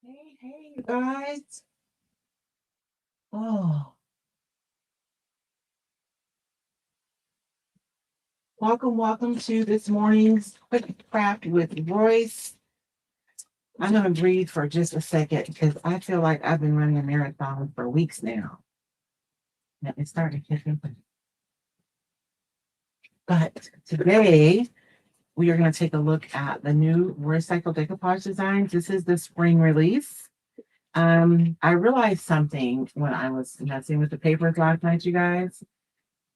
Hey, you guys. Oh, welcome to this morning's quick craft with Royce. I'm going to breathe for just a second because I feel like I've been running a marathon for weeks now. And it started kicking. But today we are going to take a look at the new Roycycled Decoupage designs. This is the spring release. I realized something when I was messing with the papers last night, you guys.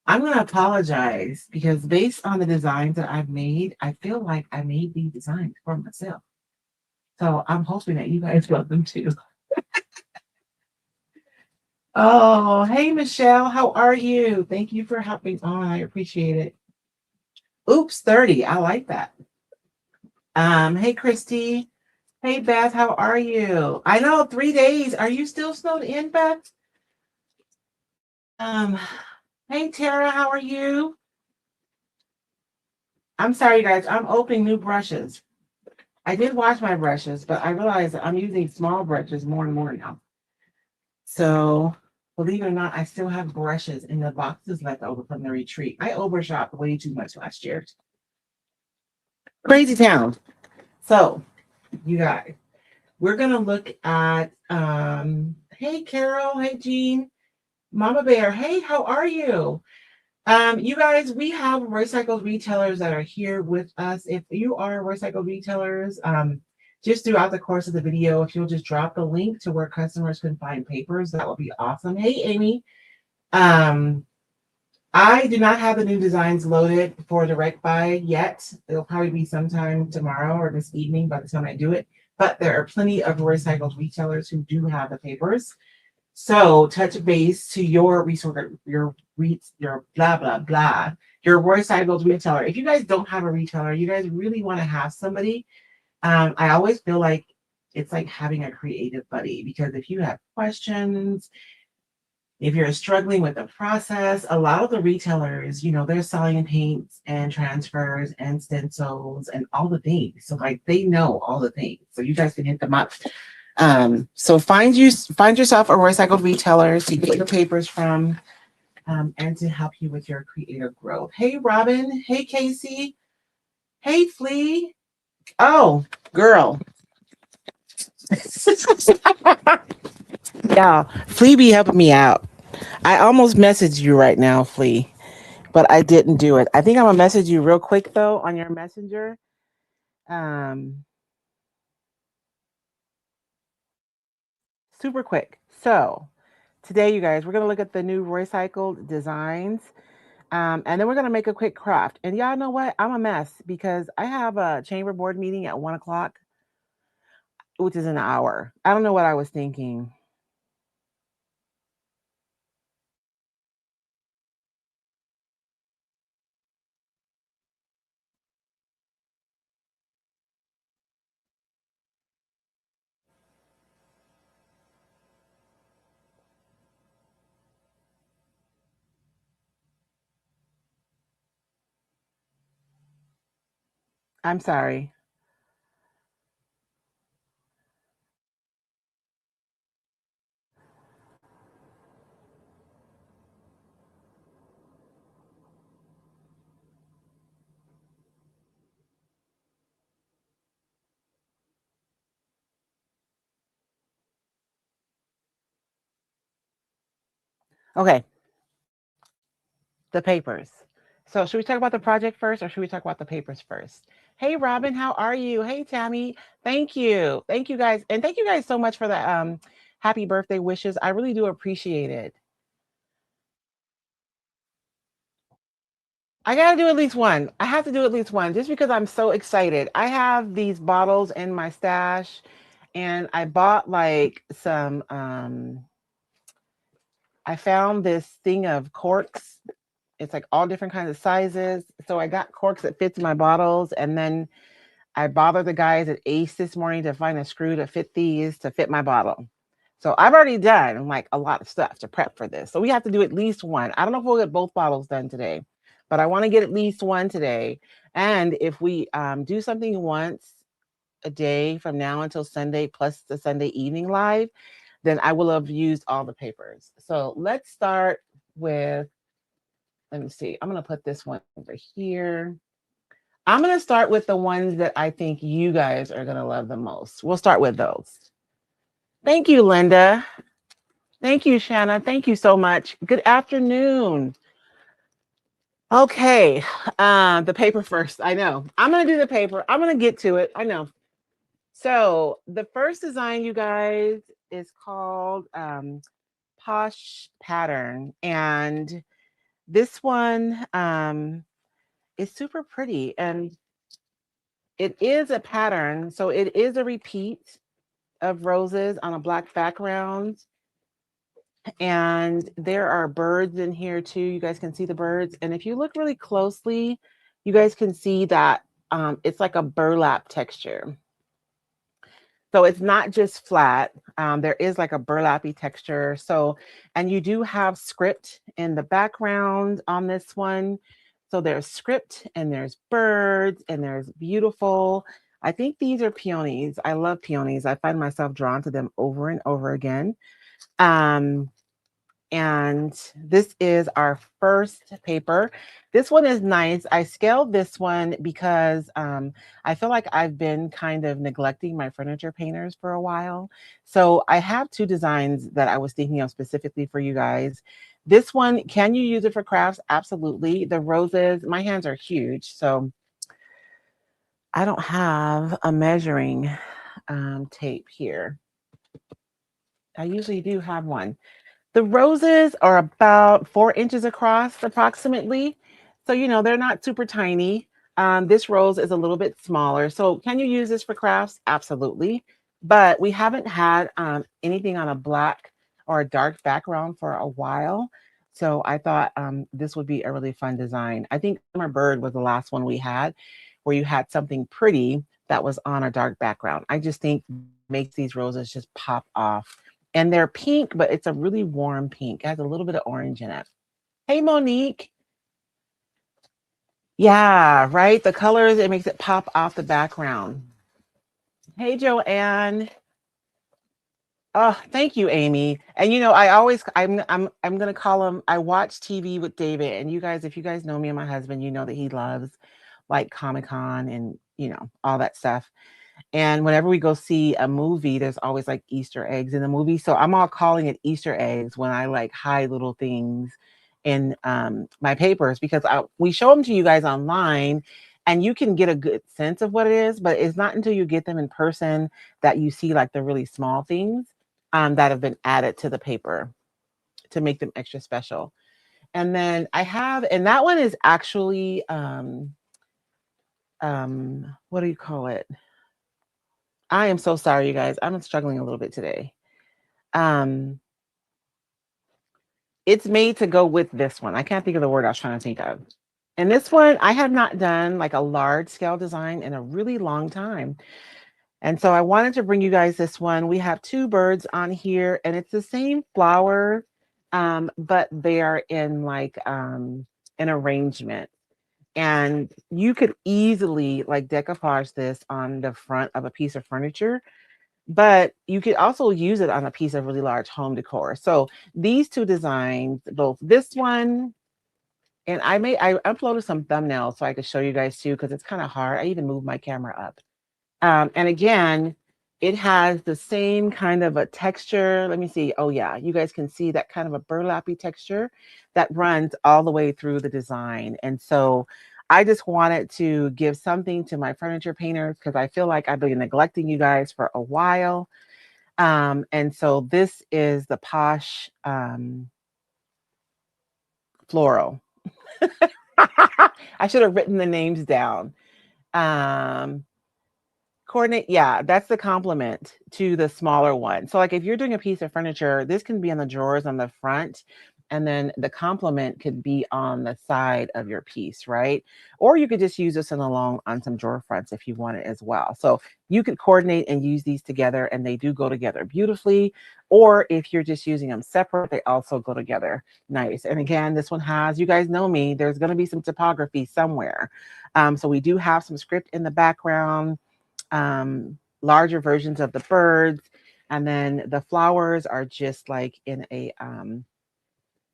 I'm going to apologize because based on the designs that I've made, I feel like I made these designs for myself. So I'm hoping that you guys love them too. Oh, hey, Michelle, how are you? Thank you for hopping on. I appreciate it. Oops, 30. I like that. Hey, Christy. Hey, Beth, how are you? I know 3 days. Are you still snowed in, Beth? Um, hey, Tara, how are you? I'm sorry, guys. I'm opening new brushes. I did wash my brushes, but I realized that I'm using small brushes more and more now. So, believe it or not, I still have brushes in the boxes left over from the retreat. I overshot way too much last year. Crazy town. So, you guys, we're gonna look at hey Carol, hey Jean, Mama Bear, hey, how are you? You guys, we have recycled retailers that are here with us. If you are recycled retailers, just throughout the course of the video, if you'll just drop the link to where customers can find papers, that would be awesome. Hey, Amy. Um, I do not have the new designs loaded for direct buy yet. It'll probably be sometime tomorrow or this evening by the time I do it. But there are plenty of recycled retailers who do have the papers. So touch base to your resource, your blah blah blah, your recycled retailer. If you guys don't have a retailer, you guys really want to have somebody. I always feel like it's like having a creative buddy because if you have questions, if you're struggling with the process, a lot of the retailers, they're selling paints and transfers and stencils and all the things. So like they know all the things. So you guys can hit them up. So find yourself a recycled retailer to get your papers from, and to help you with your creative growth. Hey Robin, hey Casey, hey Flea. Oh, girl. Yeah, Flea be helping me out. I almost messaged you right now, Flea, but I didn't do it. I think I'm gonna message you real quick though on your messenger. Um, Super quick. So today, you guys, we're gonna look at the new recycled designs. And then we're gonna make a quick craft. And y'all know what? I'm a mess because I have a chamber board meeting at 1 o'clock, which is an hour. I don't know what I was thinking. I'm sorry. Okay, the papers. So should we talk about the project first or should we talk about the papers first? Hey Robin, how are you? Hey Tammy, thank you. Thank you guys. And thank you guys so much for the happy birthday wishes. I really do appreciate it. I gotta do at least one. I have to do at least one just because I'm so excited. I have these bottles in my stash and I bought like some I found this thing of corks. It's like all different kinds of sizes. So I got corks that fits my bottles and then I bothered the guys at Ace this morning to find a screw to fit these to fit my bottle. So I've already done like a lot of stuff to prep for this. So we have to do at least one. I don't know if we'll get both bottles done today, but I want to get at least one today. And if we do something once, a day from now until Sunday, plus the Sunday evening live, then I will have used all the papers. So let's start with, let me see, I'm going to put this one over here. I'm going to start with the ones that I think you guys are going to love the most. We'll start with those. Thank you, Linda. Thank you, Shanna. Thank you so much. Good afternoon. Okay, the paper first. I know. I'm going to do the paper. I'm going to get to it. I know. So the first design, you guys, is called Posh Pattern. And this one is super pretty. And it is a pattern. So it is a repeat of roses on a black background. And there are birds in here too. You guys can see the birds. And if you look really closely, you guys can see that it's like a burlap texture. So it's not just flat. There is like a burlappy texture. So, and you do have script in the background on this one. So there's script and there's birds and there's beautiful. I think these are peonies. I love peonies. I find myself drawn to them over and over again. And this is our first paper. This one is nice. I scaled this one because I feel like I've been kind of neglecting my furniture painters for a while. So I have two designs that I was thinking of specifically for you guys. This one, can you use it for crafts? Absolutely. The roses, my hands are huge, so I don't have a measuring tape here. I usually do have one. The roses are about 4 inches across approximately. So, you know, they're not super tiny. This rose is a little bit smaller. So can you use this for crafts? Absolutely. But we haven't had anything on a black or a dark background for a while. So I thought this would be a really fun design. I think Summer Bird was the last one we had where you had something pretty that was on a dark background. I just think makes these roses just pop off. And they're pink, but it's a really warm pink. It has a little bit of orange in it. Hey, Monique. Yeah, right. The colors, it makes it pop off the background. Hey, Joanne. Oh, thank you, Amy. And you know, I'm gonna call him. I watch TV with David, and you guys, if you guys know me and my husband, you know that he loves like Comic-Con and you know all that stuff. And whenever we go see a movie, there's always like Easter eggs in the movie. So I'm all calling it Easter eggs when I like hide little things in my papers because we show them to you guys online and you can get a good sense of what it is. But it's not until you get them in person that you see like the really small things that have been added to the paper to make them extra special. And then I have, and that one is actually, what do you call it? I am so sorry, you guys. I'm struggling a little bit today. It's made to go with this one. I can't think of the word I was trying to think of. And this one, I have not done like a large scale design in a really long time. And so I wanted to bring you guys this one. We have two birds on here and it's the same flower, but they are in like an arrangement. And you could easily like decoupage this on the front of a piece of furniture, but you could also use it on a piece of really large home decor. So these two designs, both this one, and I uploaded some thumbnails so I could show you guys too, because it's kind of hard. I even moved my camera up. And again, it has the same kind of a texture. Let me see. Oh yeah, you guys can see that kind of a burlappy texture that runs all the way through the design. And so I just wanted to give something to my furniture painters because I feel like I've been neglecting you guys for a while. And so this is the Posh floral. I should have written the names down. Coordinate, yeah, that's the complement to the smaller one. So like if you're doing a piece of furniture, this can be on the drawers on the front, and then the complement could be on the side of your piece, right? Or you could just use this in along on some drawer fronts if you want it as well. So you could coordinate and use these together and they do go together beautifully. Or if you're just using them separate, they also go together nice. And again, this one has, you guys know me, there's going to be some topography somewhere. So we do have some script in the background. larger versions of the birds. And then the flowers are just like in a an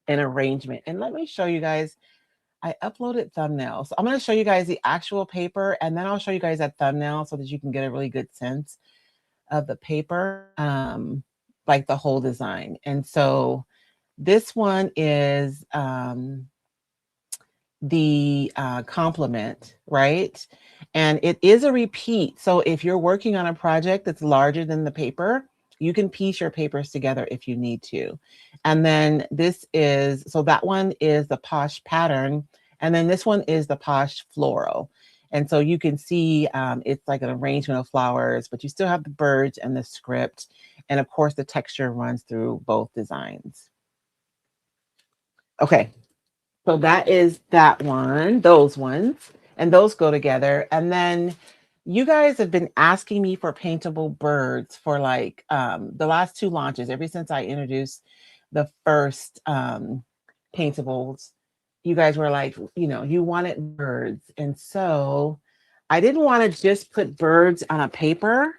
arrangement. And let me show you guys. I uploaded thumbnails. So I'm going to show you guys the actual paper, and then I'll show you guys that thumbnail so that you can get a really good sense of the paper, like the whole design. And so this one is the complement, right? And it is a repeat. So if you're working on a project that's larger than the paper, you can piece your papers together if you need to. And then this is, so that one is the Posh pattern. And then this one is the Posh floral. And so you can see it's like an arrangement of flowers, but you still have the birds and the script. And of course, the texture runs through both designs. Okay, so that is that one, those ones, and those go together. And then you guys have been asking me for paintable birds for like the last two launches, ever since I introduced the first paintables. You guys were like, you know, you wanted birds. And so I didn't want to just put birds on a paper.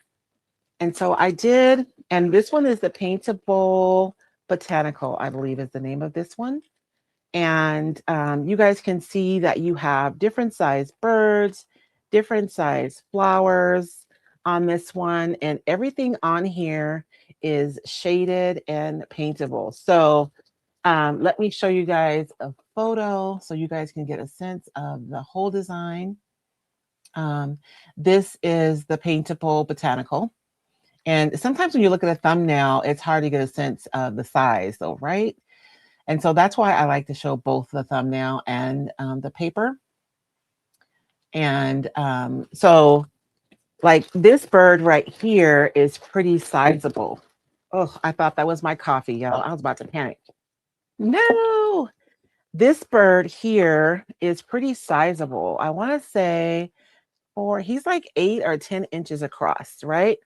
And so I did. And this one is the Paintable Botanical, I believe is the name of this one. And you guys can see that you have different size birds, different size flowers on this one. And everything on here is shaded and paintable. So let me show you guys a photo so you guys can get a sense of the whole design. This is the Paintable Botanical. And sometimes when you look at a thumbnail, it's hard to get a sense of the size though, right? And so that's why I like to show both the thumbnail and the paper. And so like this bird right here is pretty sizable. Oh, I thought that was my coffee, y'all. I was about to panic. No, this bird here is pretty sizable. I want to say, or he's like 8 or 10 inches across, right?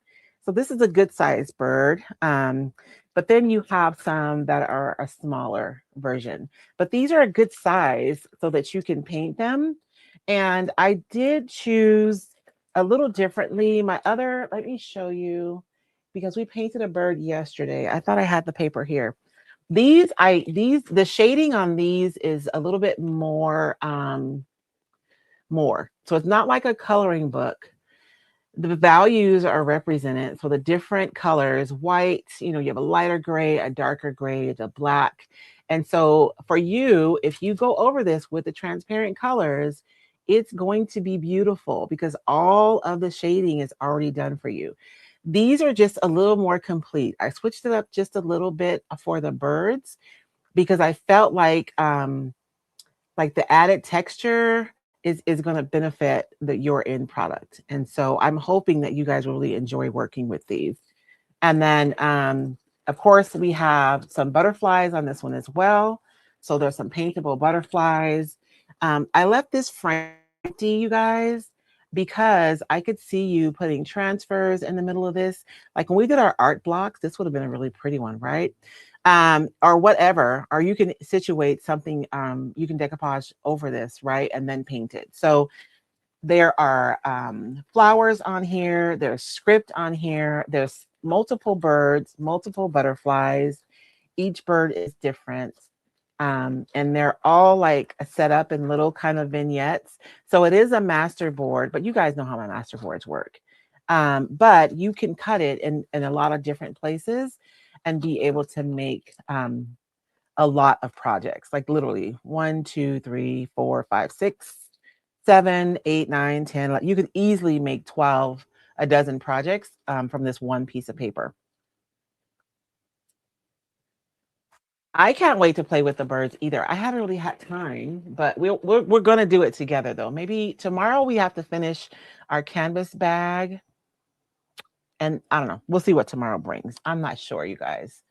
So this is a good size bird. But then you have some that are a smaller version. But these are a good size so that you can paint them. And I did choose a little differently. My other, let me show you, because we painted a bird yesterday. I thought I had the paper here. The shading on these is a little bit more more. So it's not like a coloring book. The values are represented. So the different colors, white, you know, you have a lighter gray, a darker gray, a black. And so for you, if you go over this with the transparent colors, it's going to be beautiful because all of the shading is already done for you. These are just a little more complete. I switched it up just a little bit for the birds because I felt like the added texture is going to benefit your end product. And so I'm hoping that you guys will really enjoy working with these. And then, of course, we have some butterflies on this one as well. So there's some paintable butterflies. I left this frame empty, you guys, because I could see you putting transfers in the middle of this. Like when we did our art blocks, this would have been a really pretty one, right? Or whatever, or you can situate something, you can decoupage over this, right? And then paint it. So there are flowers on here, there's script on here, there's multiple birds, multiple butterflies. Each bird is different. And they're all like set up in little kind of vignettes. So it is a master board, but you guys know how my master boards work. But you can cut it in a lot of different places and be able to make a lot of projects, like literally 1, 2, 3, 4, 5, 6, 7, 8, 9, 10. You could easily make 12, a dozen projects from this one piece of paper. I can't wait to play with the birds either. I haven't really had time, but we're going to do it together though. Maybe tomorrow we have to finish our canvas bag. And I don't know. We'll see what tomorrow brings. I'm not sure, you guys.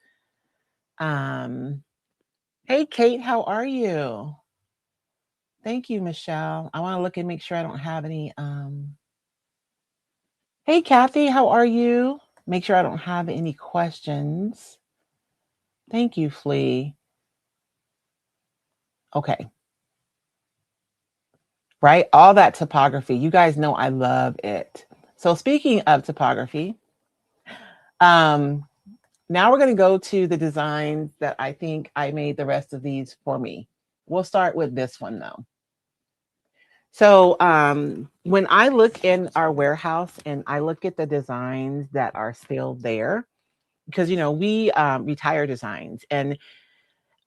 Hey, Kate, how are you? Thank you, Michelle. I want to look and make sure I don't have any. Hey, Kathy, how are you? Make sure I don't have any questions. Thank you, Flea. Okay. Right? All that topography. You guys know I love it. So speaking of topography, now we're going to go to the designs that I think I made the rest of these for me. We'll start with this one though. So when I look in our warehouse and I look at the designs that are still there, because you know we retire designs and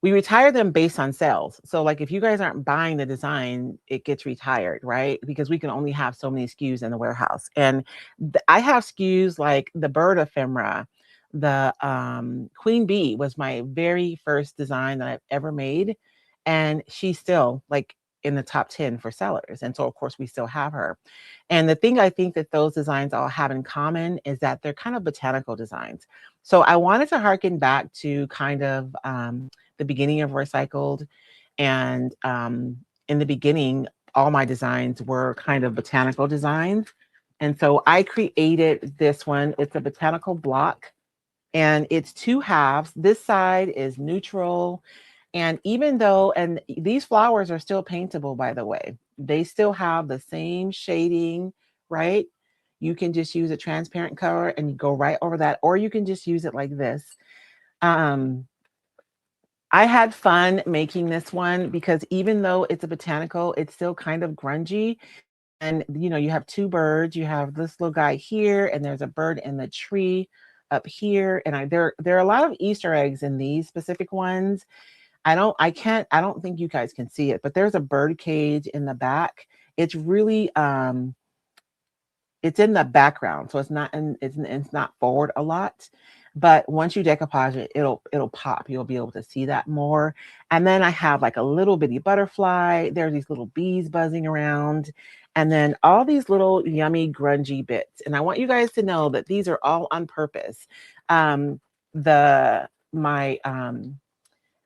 we retire them based on sales. So like if you guys aren't buying the design, it gets retired, right? Because we can only have so many SKUs in the warehouse. And I have SKUs like the bird ephemera, the queen bee was my very first design that I've ever made. And she's still like in the top 10 for sellers. And so of course we still have her. And the thing I think that those designs all have in common is that they're kind of botanical designs. So I wanted to harken back to kind of the beginning of Roycycled. And in the beginning, all my designs were kind of botanical designs. And so I created this one. It's a botanical block and it's two halves. This side is neutral. And even though, and these flowers are still paintable, by the way, they still have the same shading, right? You can just use a transparent color and you go right over that, or you can just use it like this. I had fun making this one because even though it's a botanical, it's still kind of grungy. And you know, you have two birds. You have this little guy here, and there's a bird in the tree up here. And there are a lot of Easter eggs in these specific ones. I don't think you guys can see it, but there's a bird cage in the back. It's really it's in the background, so it's not forward a lot. But once you decoupage it, it'll pop. You'll be able to see that more. And then I have like a little bitty butterfly. There are these little bees buzzing around. And then all these little yummy grungy bits. And I want you guys to know that these are all on purpose.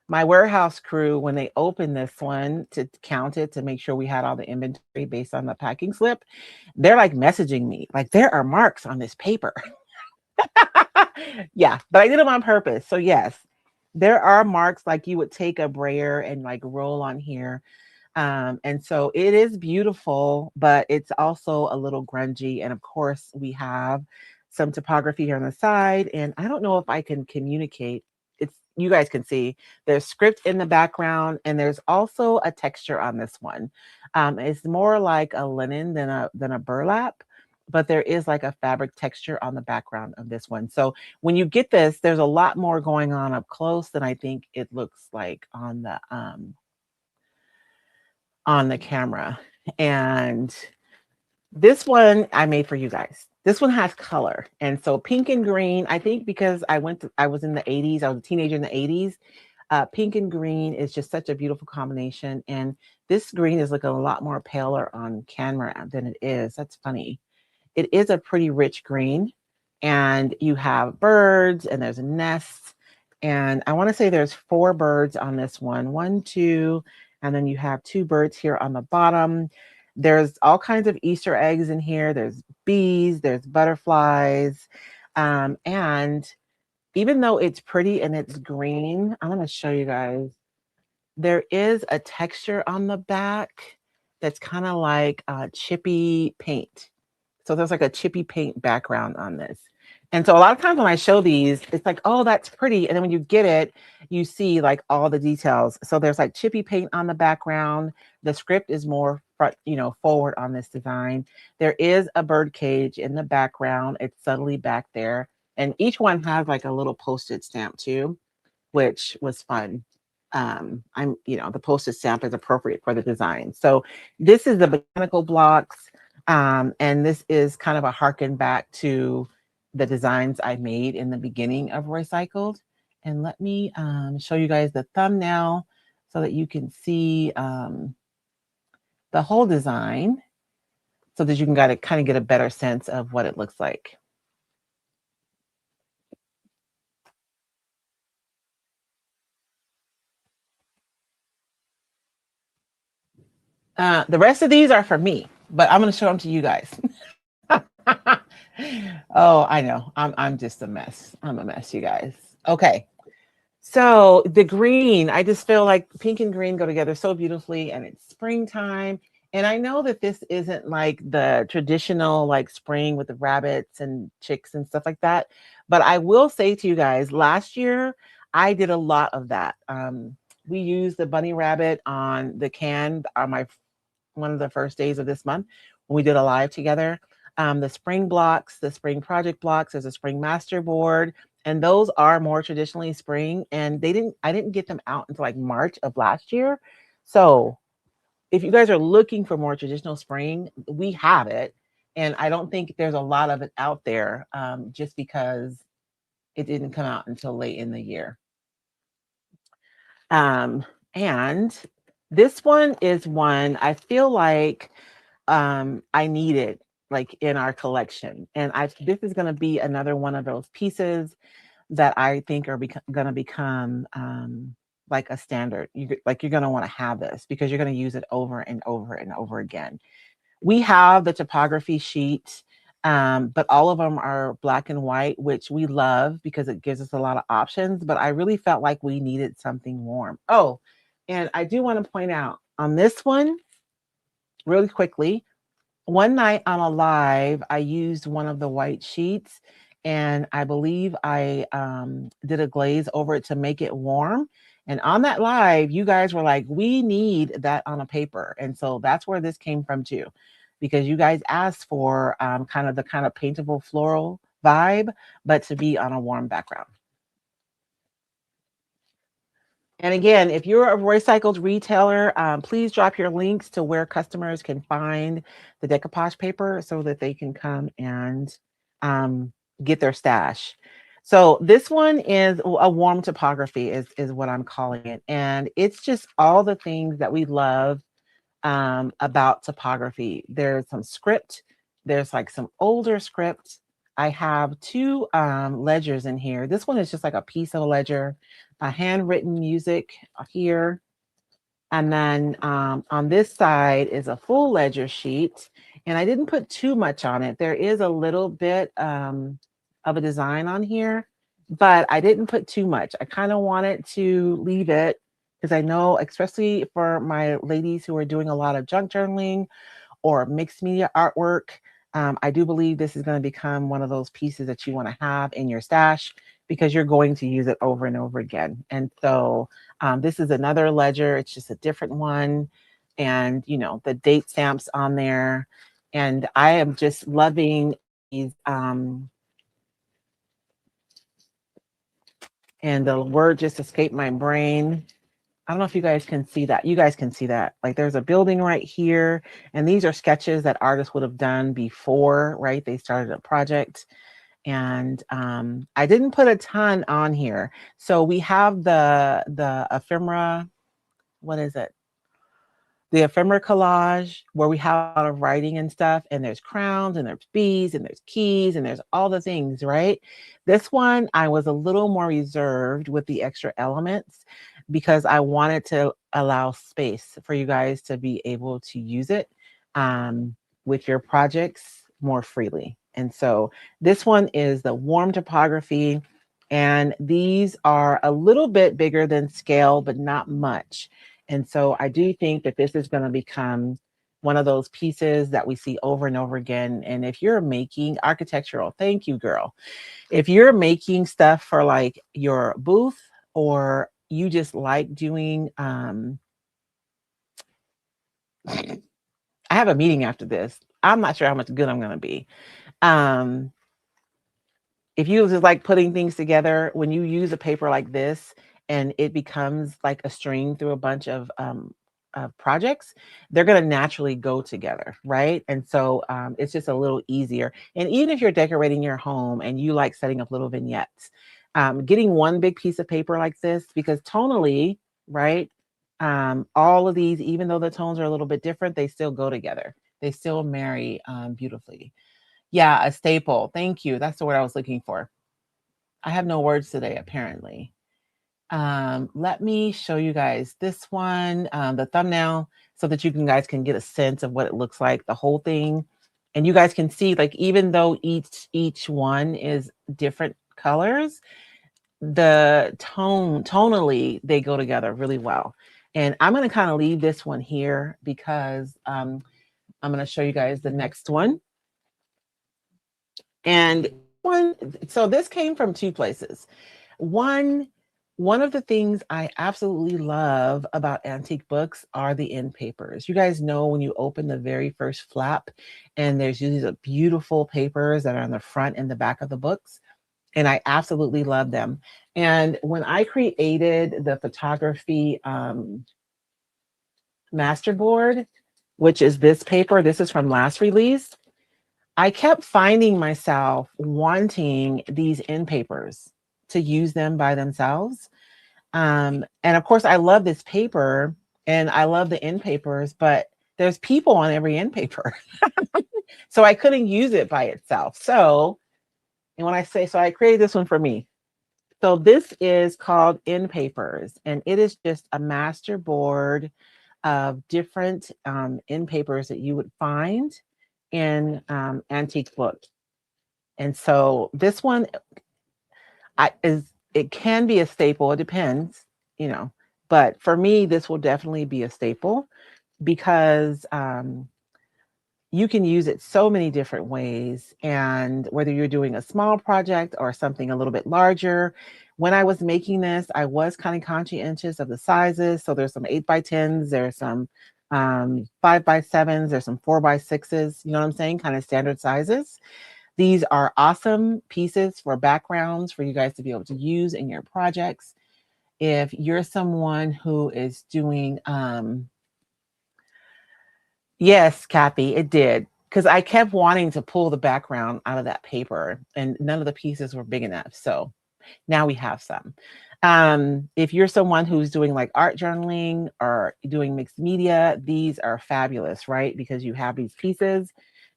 My warehouse crew, when they opened this one to count it to make sure we had all the inventory based on the packing slip, they're like messaging me like there are marks on this paper. Yeah, but I did them on purpose. So yes, there are marks like you would take a brayer and like roll on here. And so it is beautiful, but it's also a little grungy. And of course, we have some topography here on the side. And I don't know if I can communicate. It's you guys can see there's script in the background, and there's also a texture on this one. It's more like a linen than a burlap, but there is like a fabric texture on the background of this one. So when you get this, there's a lot more going on up close than I think it looks like on the camera. And this one I made for you guys. This one has color. And so pink and green, I think because I was in the 80s, I was a teenager in the 80s. Pink and green is just such a beautiful combination. And this green is looking a lot more paler on camera than it is. That's funny. It is a pretty rich green. And you have birds and there's nests. And I want to say there's 4 birds on this one. 1, 2, and then you have 2 birds here on the bottom. There's all kinds of Easter eggs in here. There's bees, there's butterflies. And even though it's pretty and it's green, I'm going to show you guys. There is a texture on the back that's kind of like chippy paint. So there's like a chippy paint background on this. And so a lot of times when I show these, it's like, oh, that's pretty. And then when you get it, you see like all the details. So there's like chippy paint on the background. The script is more front, forward on this design. There is a bird cage in the background. It's subtly back there. And each one has like a little postage stamp too, which was fun. The postage stamp is appropriate for the design. So this is the botanical blocks. And this is kind of a harken back to the designs I made in the beginning of Roycycled. And let me show you guys the thumbnail so that you can see the whole design so that you can kind of get a better sense of what it looks like. The rest of these are for me, but I'm going to show them to you guys. Oh, I know. I'm just a mess. I'm a mess, you guys. Okay. So the green, I just feel like pink and green go together so beautifully, and it's springtime. And I know that this isn't like the traditional like spring with the rabbits and chicks and stuff like that. But I will say to you guys, last year I did a lot of that. We used the bunny rabbit on the can on my one of the first days of this month when we did a live together. The spring blocks, the spring project blocks, there's a spring master board, and those are more traditionally spring. And I didn't get them out until like March of last year. So if you guys are looking for more traditional spring, we have it. And I don't think there's a lot of it out there just because it didn't come out until late in the year. And this one is one I feel like I need it like in our collection. And this is going to be another one of those pieces that I think are going to become like a standard. You're going to want to have this because you're going to use it over and over and over again. We have the topography sheet, but all of them are black and white, which we love because it gives us a lot of options. But I really felt like we needed something warm. Oh, and I do want to point out on this one, really quickly, one night on a live, I used one of the white sheets and I believe I did a glaze over it to make it warm. And on that live, you guys were like, we need that on a paper. And so that's where this came from too, because you guys asked for kind of paintable floral vibe, but to be on a warm background. And again, if you're a Roycycled retailer, please drop your links to where customers can find the decoupage paper so that they can come and get their stash. So this one is a warm topography is what I'm calling it. And it's just all the things that we love about topography. There's some script. There's like some older script. I have two ledgers in here. This one is just like a piece of a ledger, a handwritten music here. And then on this side is a full ledger sheet. And I didn't put too much on it. There is a little bit of a design on here, but I didn't put too much. I kind of wanted to leave it because I know, especially for my ladies who are doing a lot of junk journaling or mixed media artwork, I do believe this is going to become one of those pieces that you want to have in your stash because you're going to use it over and over again. And so this is another ledger. It's just a different one. And, you know, the date stamps on there. And I am just loving these. And the word just escaped my brain. I don't know if you guys can see that. You guys can see that. Like there's a building right here. And these are sketches that artists would have done before, right? They started a project. And I didn't put a ton on here. So we have the ephemera, what is it? The ephemera collage where we have a lot of writing and stuff, and there's crowns and there's bees and there's keys and there's all the things, right? This one, I was a little more reserved with the extra elements because I wanted to allow space for you guys to be able to use it with your projects more freely. And so this one is the warm topography, and these are a little bit bigger than scale, but not much. And so I do think that this is going to become one of those pieces that we see over and over again. And if you're making architectural, thank you, girl. If you're making stuff for like your booth or you just like doing, I have a meeting after this. I'm not sure how much good I'm going to be. If you just like putting things together, when you use a paper like this and it becomes like a string through a bunch of projects, they're going to naturally go together, right? And so it's just a little easier. And even if you're decorating your home and you like setting up little vignettes, getting one big piece of paper like this, because tonally, right, all of these, even though the tones are a little bit different, they still go together. They still marry beautifully. Yeah, a staple. Thank you. That's the word I was looking for. I have no words today, apparently. Let me show you guys this one, the thumbnail, so that you guys can get a sense of what it looks like, the whole thing. And you guys can see, like, even though each one is different colors, the tonally, they go together really well. And I'm going to kind of leave this one here because I'm going to show you guys the next one. And one, so this came from two places. One of the things I absolutely love about antique books are the end papers. You guys know when you open the very first flap, and there's usually the beautiful papers that are on the front and the back of the books. And I absolutely love them. And when I created the photography masterboard, which is this paper, this is from last release, I kept finding myself wanting these end papers to use them by themselves. And of course, I love this paper and I love the end papers, but there's people on every end paper. So I couldn't use it by itself. So, and when I say, so I created this one for me. So this is called End Papers, and it is just a master board of different end papers that you would find in antique books. And so this one it can be a staple. It depends, you know, but for me, this will definitely be a staple because you can use it so many different ways. And whether you're doing a small project or something a little bit larger, when I was making this, I was kind of conscientious of the sizes. So there's some 8x10s, there's some 5x7s, there's some 4x6s, you know what I'm saying? Kind of standard sizes. These are awesome pieces for backgrounds for you guys to be able to use in your projects. If you're someone who is doing, yes, Kathy, it did. Because I kept wanting to pull the background out of that paper and none of the pieces were big enough. So now we have some. If you're someone who's doing like art journaling or doing mixed media, these are fabulous, right? Because you have these pieces.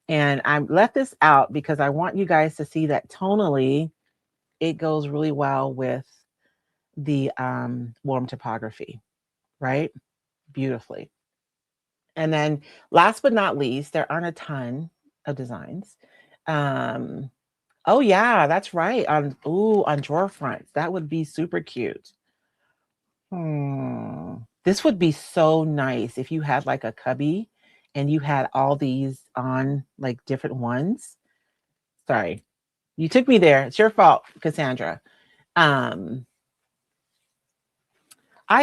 And I left this out because I want you guys to see that tonally, it goes really well with the warm topography, right? Beautifully. And then last but not least, there aren't a ton of designs. Oh yeah, that's right. On drawer fronts. That would be super cute. This would be so nice if you had like a cubby and you had all these on like different ones. Sorry. You took me there. It's your fault, Cassandra. I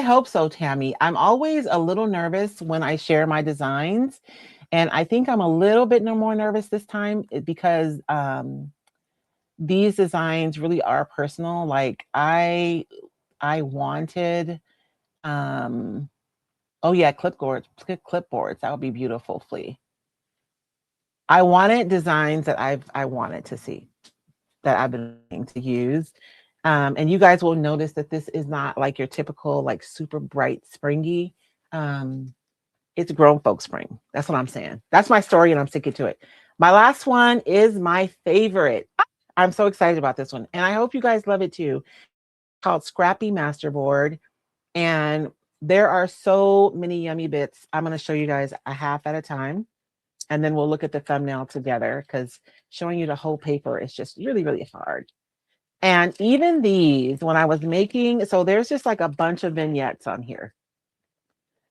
hope so, Tammy. I'm always a little nervous when I share my designs. And I think I'm a little bit more nervous this time because these designs really are personal. Like I wanted, oh yeah, clipboards. That would be beautiful, Flea. I wanted designs that I wanted to see, that I've been wanting to use. And you guys will notice that this is not like your typical, like super bright, springy. It's grown folk spring. That's what I'm saying. That's my story and I'm sticking to it. My last one is my favorite. I'm so excited about this one. And I hope you guys love it too. It's called Scrappy Masterboard. And there are so many yummy bits. I'm going to show you guys a half at a time. And then we'll look at the thumbnail together because showing you the whole paper is just really, really hard. And even these, when I was making, so there's just like a bunch of vignettes on here.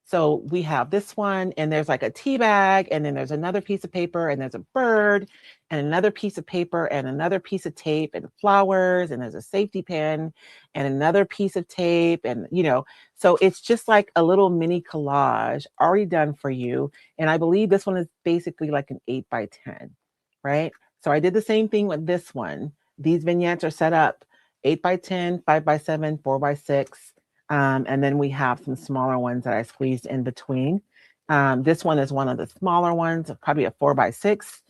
So we have this one, and there's like a tea bag, and then there's another piece of paper, and there's a bird, and another piece of paper, and another piece of tape, and flowers, and there's a safety pin, and another piece of tape, and so it's just like a little mini collage already done for you. And I believe this one is basically like an 8x10, right? So I did the same thing with this one. These vignettes are set up 8x10, 5x7, 4x6. And then we have some smaller ones that I squeezed in between. This one is one of the smaller ones, probably a 4x6.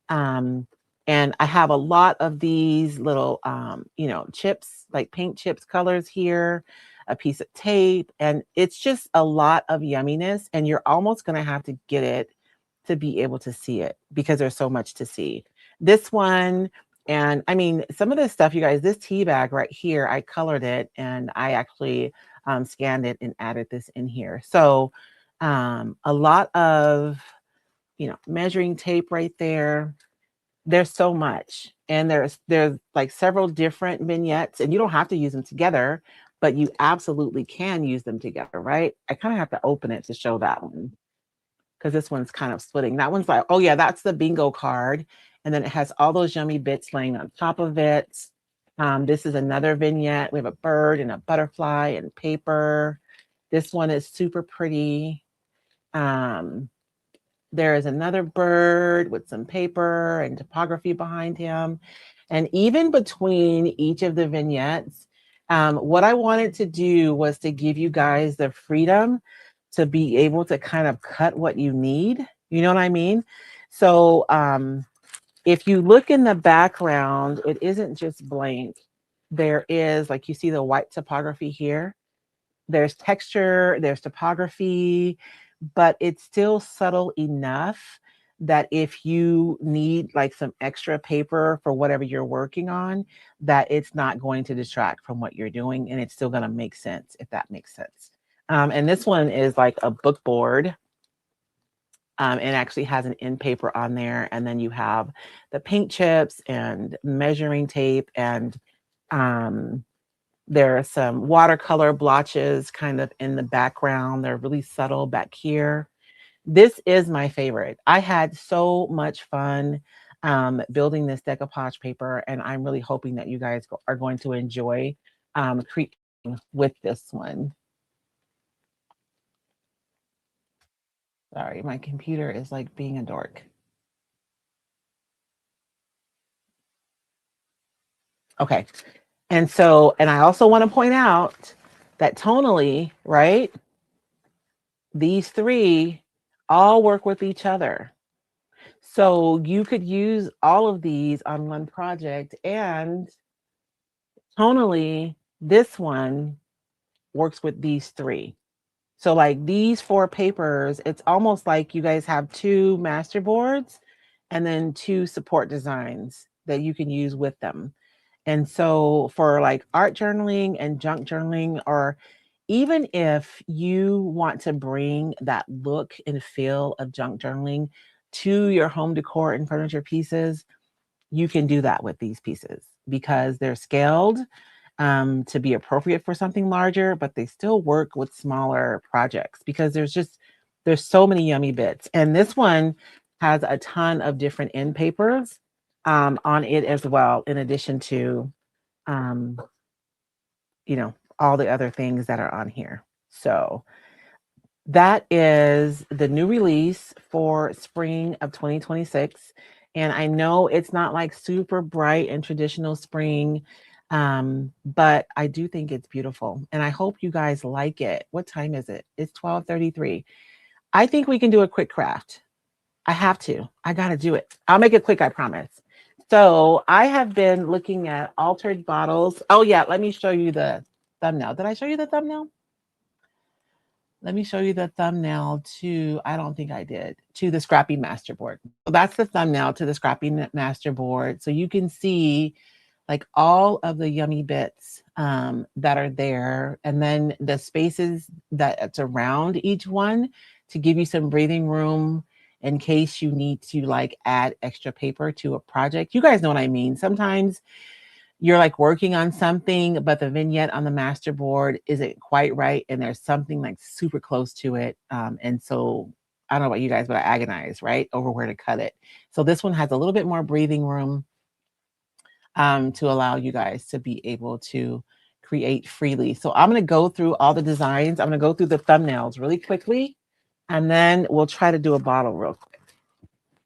And I have a lot of these little, chips, like paint chips colors here, a piece of tape, and it's just a lot of yumminess. And you're almost going to have to get it to be able to see it because there's so much to see. This one, and I mean, some of this stuff, you guys, this tea bag right here, I colored it and I actually scanned it and added this in here. So a lot of, measuring tape right there. There's so much. And there's like several different vignettes, and you don't have to use them together. but you absolutely can use them together, right? I kind of have to open it to show that one because this one's kind of splitting. That one's like, oh yeah, that's the bingo card. And then it has all those yummy bits laying on top of it. This is another vignette. We have a bird and a butterfly and paper. This one is super pretty. There is another bird with some paper and topography behind him. And even between each of the vignettes, what I wanted to do was to give you guys the freedom to be able to kind of cut what you need. You know what I mean? So if you look in the background, it isn't just blank. There is, like you see the white topography here. There's texture, there's topography, but it's still subtle enough that if you need like some extra paper for whatever you're working on, that it's not going to distract from what you're doing and it's still going to make sense, if that makes sense. And this one is like a book board. It actually has an end paper on there. And then you have the paint chips and measuring tape and there are some watercolor blotches kind of in the background. They're really subtle back here. This is my favorite. I had so much fun building this decoupage paper, and I'm really hoping that you guys are going to enjoy creating with this one. Sorry, my computer is like being a dork. Okay. And so, and I also want to point out that tonally, right? These three all work with each other. So you could use all of these on one project, and tonally, this one works with these three. So like these 4 papers, it's almost like you guys have 2 master boards and then 2 support designs that you can use with them. And so for like art journaling and junk journaling, or even if you want to bring that look and feel of junk journaling to your home decor and furniture pieces, you can do that with these pieces because they're scaled to be appropriate for something larger, but they still work with smaller projects because there's so many yummy bits. And this one has a ton of different end papers on it as well, in addition to all the other things that are on here. So that is the new release for spring of 2026. And I know it's not like super bright and traditional spring, but I do think it's beautiful. And I hope you guys like it. What time is it? It's 12:33. I think we can do a quick craft. I have to. I got to do it. I'll make it quick, I promise. So I have been looking at altered bottles. Oh, yeah. Let me show you the thumbnail. Did I show you the thumbnail? Let me show you the thumbnail to, I don't think I did, to the Scrappy Masterboard. So that's the thumbnail to the Scrappy Masterboard. So you can see like all of the yummy bits that are there. And then the spaces that's around each one to give you some breathing room in case you need to like add extra paper to a project. You guys know what I mean. Sometimes you're like working on something, but the vignette on the master board isn't quite right. And there's something like super close to it. And so I don't know about you guys, but I agonize, right, over where to cut it. So this one has a little bit more breathing room to allow you guys to be able to create freely. So I'm going to go through all the designs. I'm going to go through the thumbnails really quickly, and then we'll try to do a bottle real quick.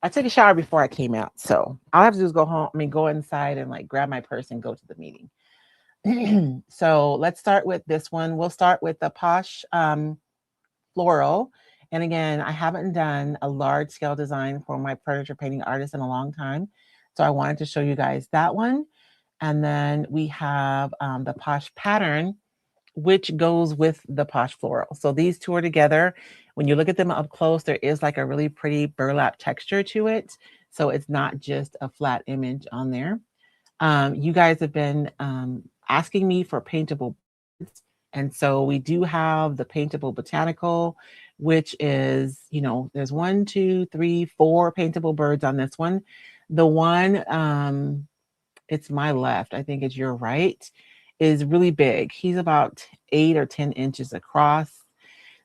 I took a shower before I came out, so all I have to do is go inside and like grab my purse and go to the meeting. So let's start with this one. We'll start with the Posh floral. And again, I haven't done a large scale design for my furniture painting artist in a long time. So I wanted to show you guys that one. And then we have the Posh pattern, which goes with the Posh floral. So these two are together. When you look at them up close, there is like a really pretty burlap texture to it. So it's not just a flat image on there. You guys have been asking me for paintable birds. And so we do have the Paintable Botanical, which is, there's 1, 2, 3, 4 paintable birds on this one. The one, it's my left, I think it's your right. is really big. He's about 8 or 10 inches across.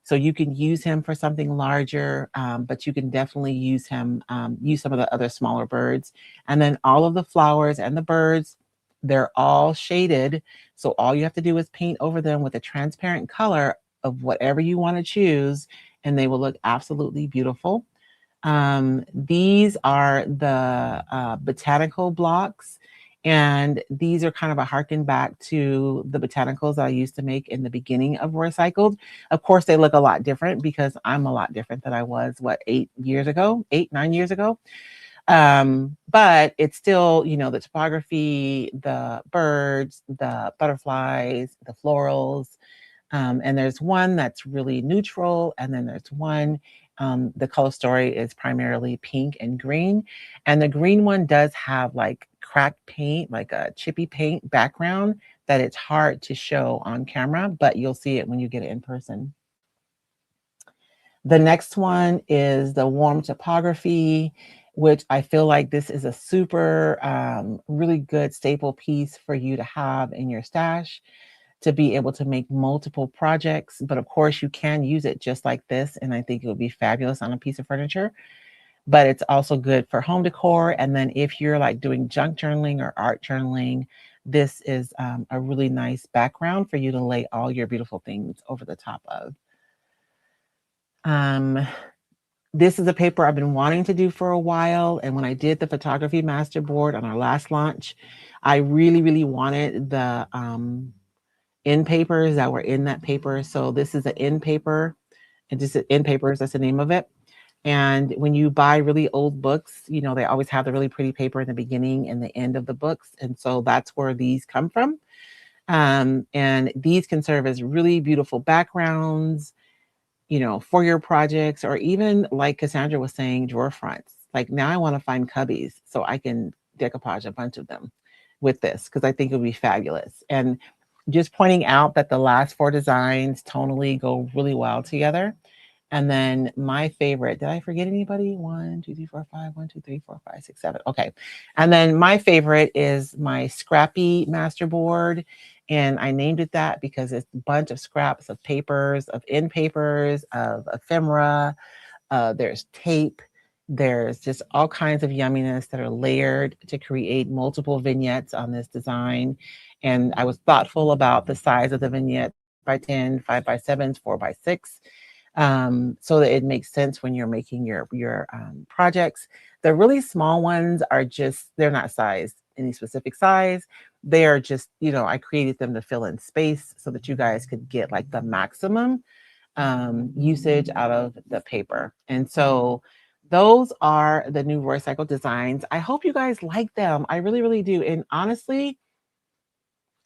So you can use him for something larger, but you can definitely use him, use some of the other smaller birds. And then all of the flowers and the birds, they're all shaded. So all you have to do is paint over them with a transparent color of whatever you want to choose, and they will look absolutely beautiful. These are the Botanical blocks, and these are kind of a harken back to the botanicals I used to make in the beginning of Roycycled. Of course, they look a lot different because I'm a lot different than I was, what, 8 years ago, 8, 9 years ago. But it's still, you know, the topography, the birds, the butterflies, the florals, and there's one that's really neutral, and then there's one, the color story is primarily pink and green. And the green one does have like cracked paint, like a chippy paint background that it's hard to show on camera, but you'll see it when you get it in person. The next one is the warm topography, which I feel like this is a super, really good staple piece for you to have in your stash, to be able to make multiple projects. But of course, you can use it just like this, and I think it would be fabulous on a piece of furniture. But it's also good for home decor. And then if you're like doing junk journaling or art journaling, this is a really nice background for you to lay all your beautiful things over the top of. This is a paper I've been wanting to do for a while. And when I did the photography master board on our last launch, I really, really wanted the end papers that were in that paper. So this is an end paper, and just end papers, that's the name of it. And when you buy really old books, you know, they always have the really pretty paper in the beginning and the end of the books. And so that's where these come from. And these can serve as really beautiful backgrounds, you know, for your projects, or even like Cassandra was saying, drawer fronts. Like now I want to find cubbies so I can decoupage a bunch of them with this, because I think it would be fabulous. And just pointing out that the last 4 designs tonally go really well together. And then my favorite, did I forget anybody? 1, 2, 3, 4, 5, 1, 2, 3, 4, 5, 6, 7. Okay. And then my favorite is my Scrappy master board. And I named it that because it's a bunch of scraps of papers, of end papers, of ephemera. There's tape. There's just all kinds of yumminess that are layered to create multiple vignettes on this design. And I was thoughtful about the size of the vignette, by 10, 5x7s, 4x6. So that it makes sense when you're making your projects. The really small ones are just, they're not sized any specific size. They are just, you know, I created them to fill in space so that you guys could get like the maximum usage out of the paper. And so those are the new Roycycled designs. I hope you guys like them. I really, really do. And honestly,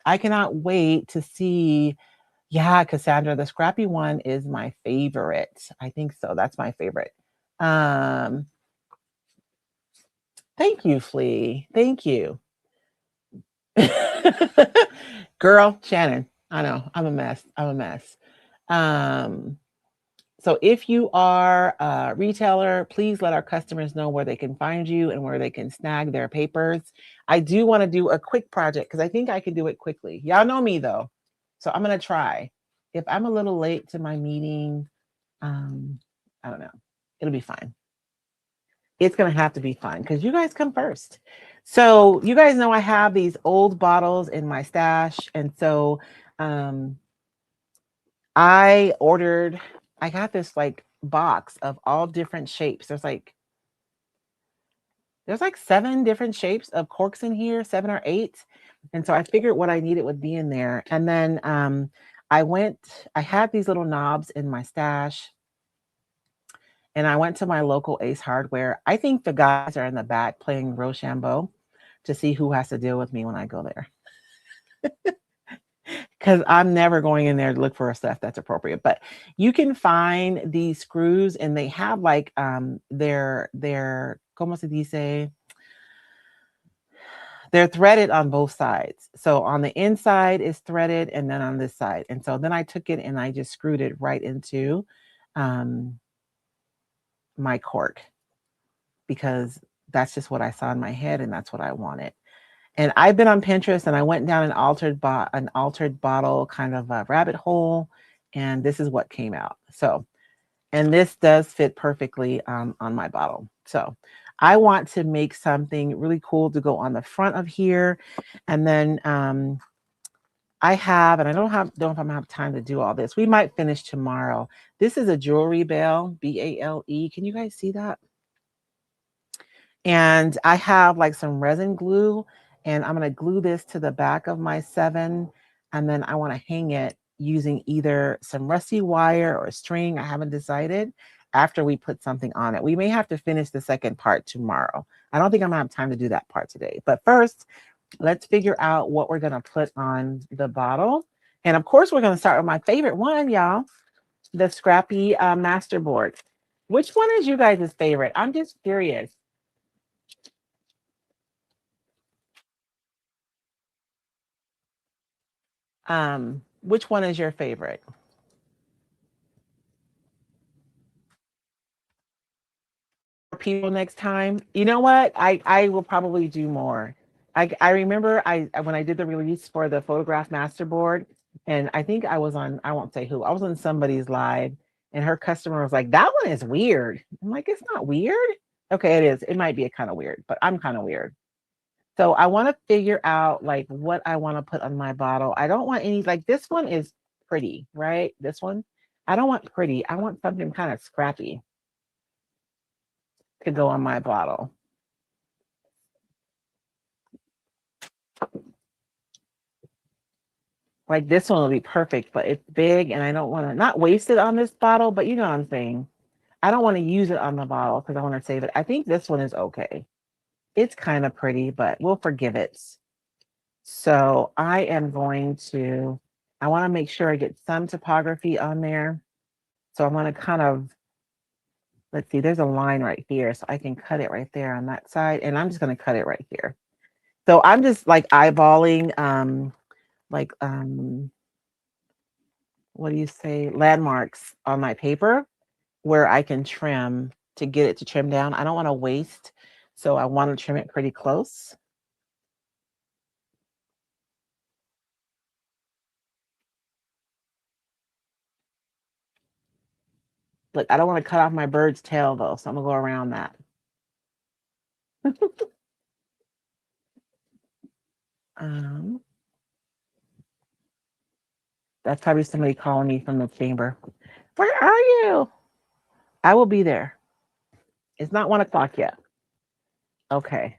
I cannot wait to see. Yeah, Cassandra, the Scrappy one is my favorite. I think so. That's my favorite. Thank you, Flea. Thank you. Girl, Shannon, I know. I'm a mess. I'm a mess. So if you are a retailer, please let our customers know where they can find you and where they can snag their papers. I do want to do a quick project because I think I can do it quickly. Y'all know me though. So I'm going to try. If I'm a little late to my meeting, I don't know. It'll be fine. It's going to have to be fun because you guys come first. So you guys know I have these old bottles in my stash. And so I got this like box of all different shapes. There's like 7 different shapes of corks in here, 7 or 8. And so I figured what I needed would be in there. And then I had these little knobs in my stash. And I went to my local Ace Hardware. I think the guys are in the back playing Rochambeau to see who has to deal with me when I go there. Because I'm never going in there to look for stuff that's appropriate. But you can find these screws, and they have like they're como se dice? They're threaded on both sides. So on the inside is threaded, and then on this side. And so then I took it and I just screwed it right into my cork, because that's just what I saw in my head and that's what I wanted. And I've been on Pinterest and I went down an altered bottle kind of a rabbit hole, and this is what came out. So, and this does fit perfectly on my bottle. So I want to make something really cool to go on the front of here. And then I have, and I don't know if I'm gonna have time to do all this. We might finish tomorrow. This is a jewelry bale, BALE. Can you guys see that? And I have like some resin glue, and I'm gonna glue this to the back of my 7, and then I want to hang it using either some rusty wire or string. I haven't decided. After we put something on it, we may have to finish the second part tomorrow. I don't think I'm gonna have time to do that part today. But first, let's figure out what we're gonna put on the bottle. And of course, we're gonna start with my favorite one, y'all, the Scrappy Masterboard. Which one is you guys' favorite? I'm just curious. Which one is your favorite? People next time. You know what? I will probably do more. I remember when I did the release for the photograph masterboard, and I think I was on, I won't say who, I was on somebody's live, and her customer was like, that one is weird. I'm like, it's not weird. Okay, it is. It might be a kind of weird, but I'm kind of weird. So I want to figure out like what I want to put on my bottle. I don't want any, like this one is pretty, right? This one. I don't want pretty. I want something kind of scrappy to go on my bottle. Like this one will be perfect, but it's big and I don't want to not waste it on this bottle, but you know what I'm saying. I don't want to use it on the bottle because I want to save it. I think this one is okay. It's kind of pretty, but we'll forgive it. So I am going to, I want to make sure I get some topography on there. So I'm going to kind of, let's see, there's a line right here. So I can cut it right there on that side. And I'm just going to cut it right here. So I'm just like eyeballing, like, what do you say, landmarks on my paper where I can trim to get it to trim down. I don't want to waste. So I want to trim it pretty close. Look, I don't want to cut off my bird's tail though. So I'm going to go around that. um, that's probably somebody calling me from the chamber. Where are you? I will be there. It's not 1 o'clock yet. Okay.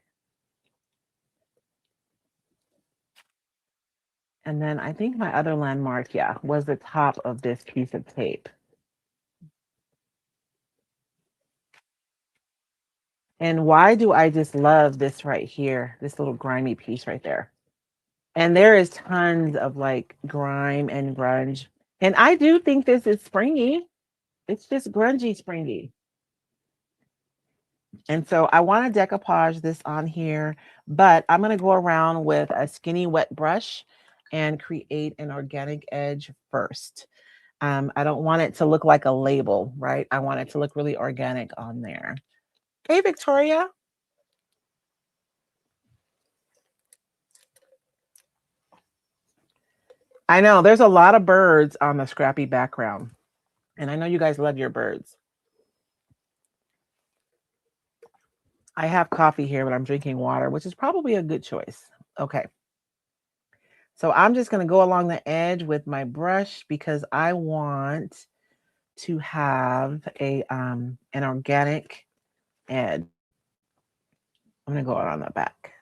And then I think my other landmark, yeah, was the top of this piece of tape. And why do I just love this right here? This little grimy piece right there. And there is tons of like grime and grunge. And I do think this is springy. It's just grungy springy. And so I want to decoupage this on here, but I'm going to go around with a skinny wet brush and create an organic edge first. I don't want it to look like a label, right? I want it to look really organic on there. Hey, Victoria. I know there's a lot of birds on the Scrappy background. And I know you guys love your birds. I have coffee here, but I'm drinking water, which is probably a good choice. Okay. So I'm just going to go along the edge with my brush because I want to have an organic edge. I'm going to go around the back.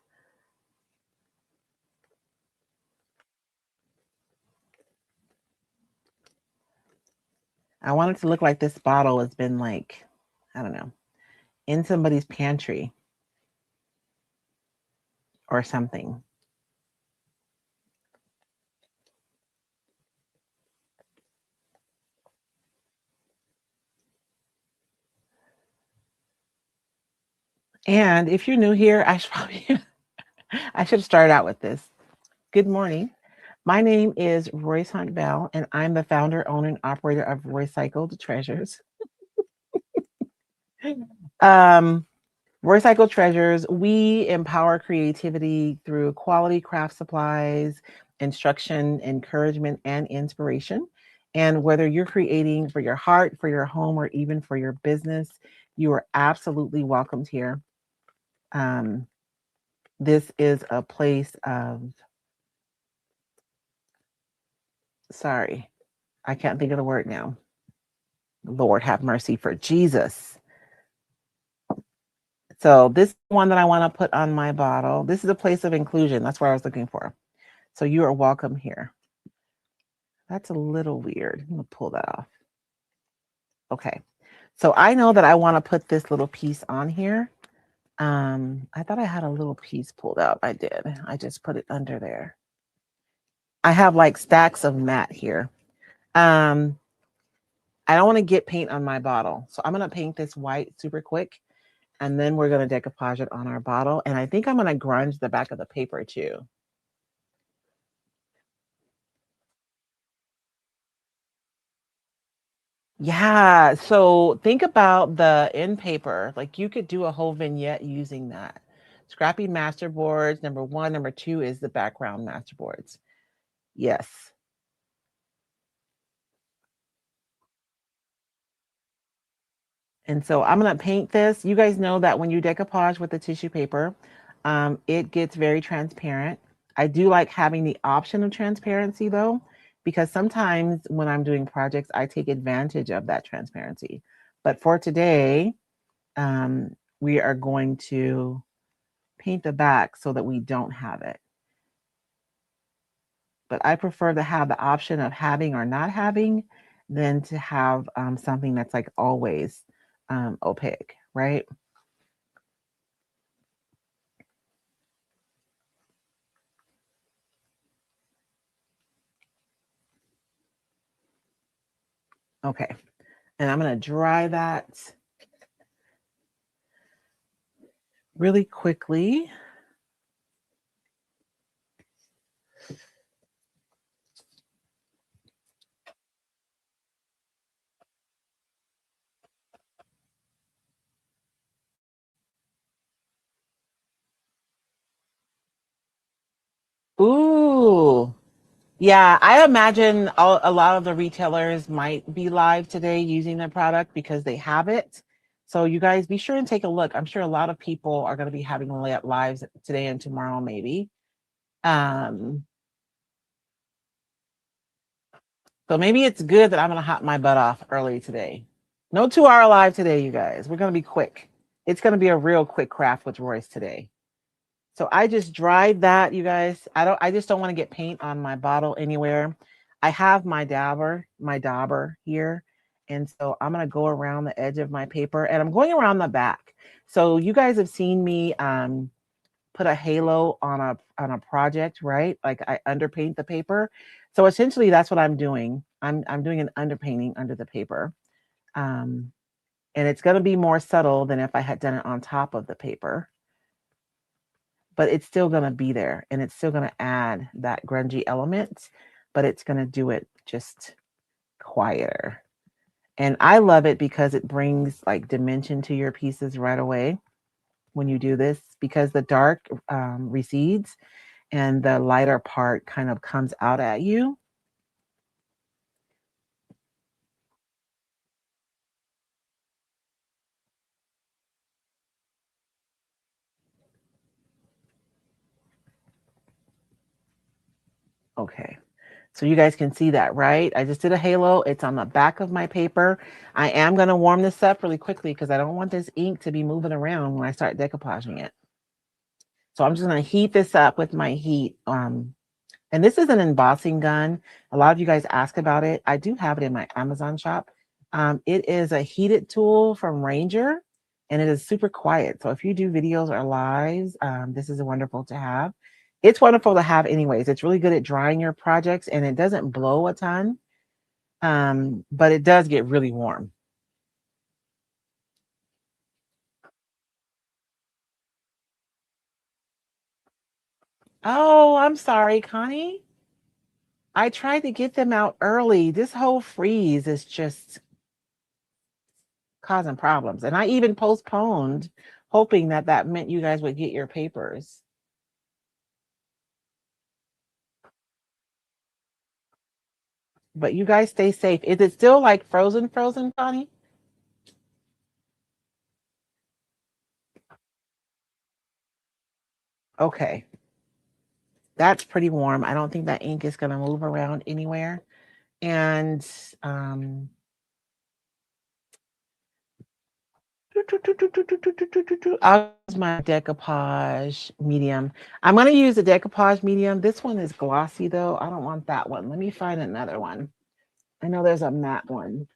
I want it to look like this bottle has been like, I don't know, in somebody's pantry or something. And if you're new here, I should probably I should have started out with this. Good morning. My name is Royce Hunt Bell, and I'm the founder, owner, and operator of Roycycled Treasures. um, Roycycled Treasures, we empower creativity through quality craft supplies, instruction, encouragement, and inspiration. And whether you're creating for your heart, for your home, or even for your business, you are absolutely welcomed here. Um, this is a place of, sorry, I can't think of the word now. Lord have mercy for Jesus. So this one that I want to put on my bottle, this is a place of inclusion. That's what I was looking for. So you are welcome here. That's a little weird. I'm going to pull that off. Okay. So I know that I want to put this little piece on here. I thought I had a little piece pulled out. I did. I just put it under there. I have like stacks of matte here. I don't want to get paint on my bottle. So I'm going to paint this white super quick. And then we're going to decoupage it on our bottle. And I think I'm going to grunge the back of the paper too. Yeah. So think about the end paper. Like you could do a whole vignette using that. Scrappy masterboards, number one. Number two is the background masterboards. Yes. And so I'm going to paint this. You guys know that when you decoupage with the tissue paper, it gets very transparent. I do like having the option of transparency though, because sometimes when I'm doing projects, I take advantage of that transparency. But for today, we are going to paint the back so that we don't have it. But I prefer to have the option of having or not having than to have something that's like always opaque, right? Okay. And I'm going to dry that really quickly. Ooh. Yeah, I imagine a lot of the retailers might be live today using their product because they have it. So you guys be sure and take a look. I'm sure a lot of people are going to be having lives today and tomorrow, maybe. Um, so maybe it's good that I'm going to hop my butt off early today. No 2 hour live today, you guys. We're going to be quick. It's going to be a real quick craft with Royce today. So I just dried that, you guys. I just don't want to get paint on my bottle anywhere. I have my dauber here. And so I'm going to go around the edge of my paper and I'm going around the back. So you guys have seen me put a halo on a project, right? Like I underpaint the paper. So essentially that's what I'm doing. I'm doing an underpainting under the paper. Um, and it's going to be more subtle than if I had done it on top of the paper, but it's still going to be there and it's still going to add that grungy element, but it's going to do it just quieter. And I love it because it brings like dimension to your pieces right away when you do this, because the dark recedes and the lighter part kind of comes out at you. Okay. So you guys can see that, right? I just did a halo. It's on the back of my paper. I am going to warm this up really quickly because I don't want this ink to be moving around when I start decoupaging it. So I'm just going to heat this up with my heat. And this is an embossing gun. A lot of you guys ask about it. I do have it in my Amazon shop. It is a heated tool from Ranger, and it is super quiet. So if you do videos or lives, this is wonderful to have. It's wonderful to have anyways. It's really good at drying your projects, and it doesn't blow a ton, but it does get really warm. Oh, I'm sorry, Connie. I tried to get them out early. This whole freeze is just causing problems. And I even postponed hoping that that meant you guys would get your papers. But you guys stay safe. Is it still like frozen, Connie? Okay. That's pretty warm. I don't think that ink is going to move around anywhere. And I'll use my decoupage medium. I'm going to use the decoupage medium. This one is glossy though. I don't want that one. Let me find another one. I know there's a matte one.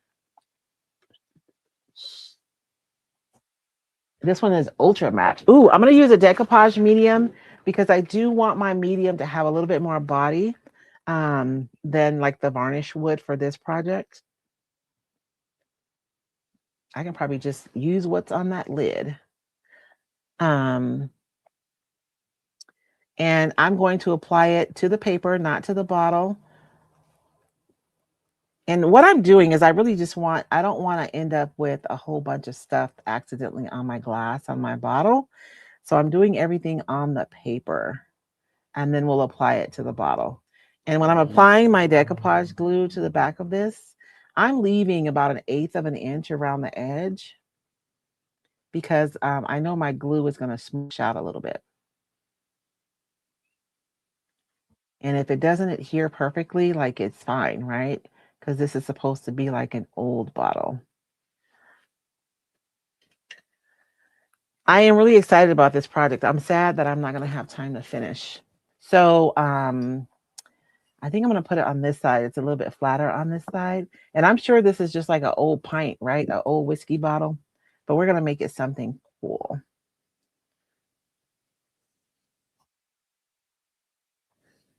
This one is ultra matte. Ooh, I'm going to use a decoupage medium because I do want my medium to have a little bit more body than like the varnish would for this project. I can probably just use what's on that lid. And I'm going to apply it to the paper, not to the bottle. And what I'm doing is I really just I don't want to end up with a whole bunch of stuff accidentally on my glass, on my bottle. So I'm doing everything on the paper and then we'll apply it to the bottle. And when I'm applying my decoupage glue to the back of this, I'm leaving about 1/8 of an inch around the edge because I know my glue is going to smoosh out a little bit. And if it doesn't adhere perfectly, like it's fine, right? Because this is supposed to be like an old bottle. I am really excited about this project. I'm sad that I'm not going to have time to finish. So I think I'm going to put it on this side. It's a little bit flatter on this side. And I'm sure this is just like an old pint, right? An old whiskey bottle. But we're going to make it something cool.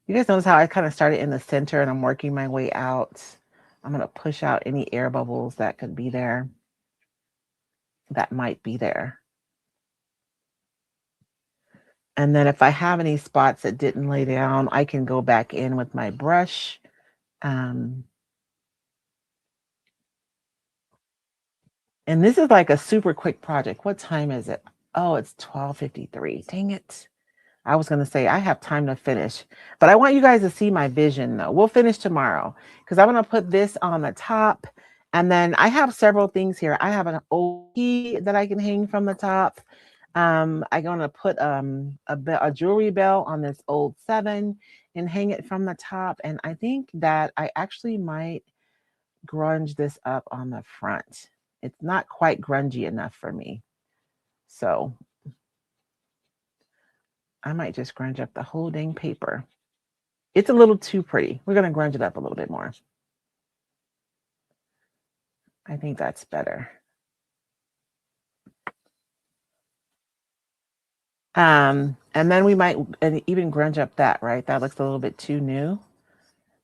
You guys notice how I kind of started in the center and I'm working my way out. I'm going to push out any air bubbles that could be there, that might be there. And then if I have any spots that didn't lay down, I can go back in with my brush. And this is like a super quick project. What time is it? Oh, it's 12:53. Dang it. I was going to say I have time to finish, but I want you guys to see my vision though. We'll finish tomorrow because I'm going to put this on the top. And then I have several things here. I have an old key that I can hang from the top. I'm going to put a jewelry bell on this old 7 and hang it from the top. And I think that I actually might grunge this up on the front. It's not quite grungy enough for me. So I might just grunge up the whole dang paper. It's a little too pretty. We're going to grunge it up a little bit more. I think that's better. And then we might even grunge up that, right? That looks a little bit too new.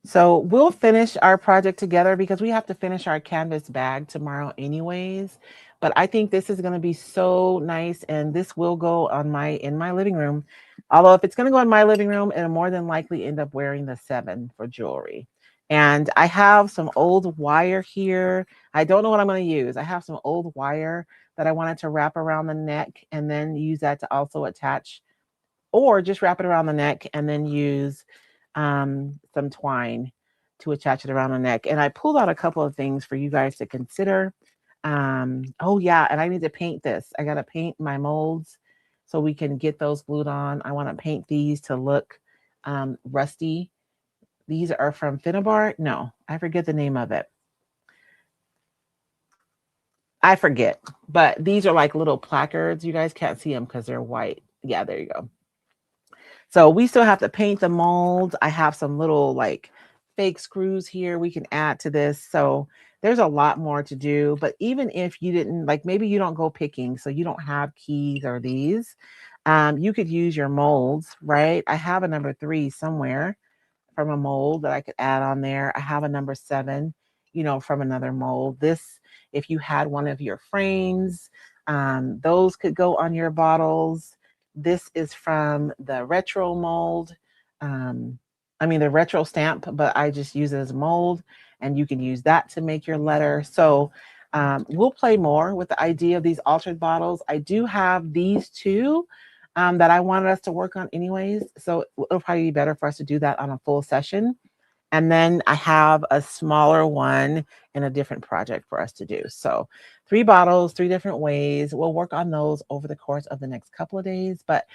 So we'll finish our project together because we have to finish our canvas bag tomorrow anyways. But I think this is going to be so nice. And this will go on in my living room. Although if it's going to go in my living room, it'll more than likely end up wearing the 7 for jewelry. And I have some old wire here. I don't know what I'm going to use. I have some old wire that I wanted to wrap around the neck and then use that to also attach, or just wrap it around the neck and then use some twine to attach it around the neck. And I pulled out a couple of things for you guys to consider. Oh yeah, and I need to paint this. I got to paint my molds so we can get those glued on. I want to paint these to look rusty. These are from Finnabar. No, I forget the name of it. I forget, but these are like little placards. You guys can't see them because they're white. Yeah, there you go. So we still have to paint the molds. I have some little like fake screws here we can add to this. So there's a lot more to do. But even if you didn't, like maybe you don't go picking, so you don't have keys or these, you could use your molds, right? I have a number 3 somewhere from a mold that I could add on there. I have a number 7, from another mold. This, if you had one of your frames, those could go on your bottles. This is from the retro mold. The retro stamp, but I just use it as a mold, and you can use that to make your letter. So We'll play more with the idea of these altered bottles. I do have these two that I wanted us to work on anyways. So it'll probably be better for us to do that on a full session. And then I have a smaller one in a different project for us to do. So 3 bottles, 3 different ways. We'll work on those over the course of the next couple of days. But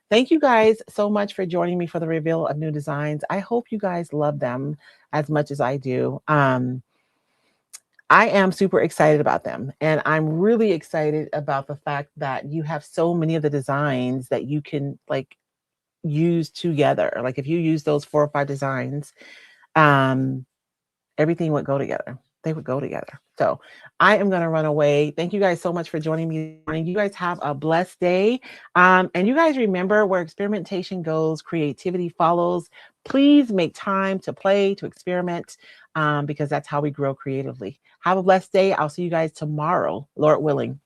thank you guys so much for joining me for the reveal of new designs. I hope you guys love them as much as I do. I am super excited about them. And I'm really excited about the fact that you have so many of the designs that you can like use together. Like if you use those 4 or 5 designs, everything would go together. They would go together. So I am going to run away. Thank you guys so much for joining me. You guys have a blessed day. And you guys remember, where experimentation goes, creativity follows. Please make time to play, to experiment, because that's how we grow creatively. Have a blessed day. I'll see you guys tomorrow, Lord willing.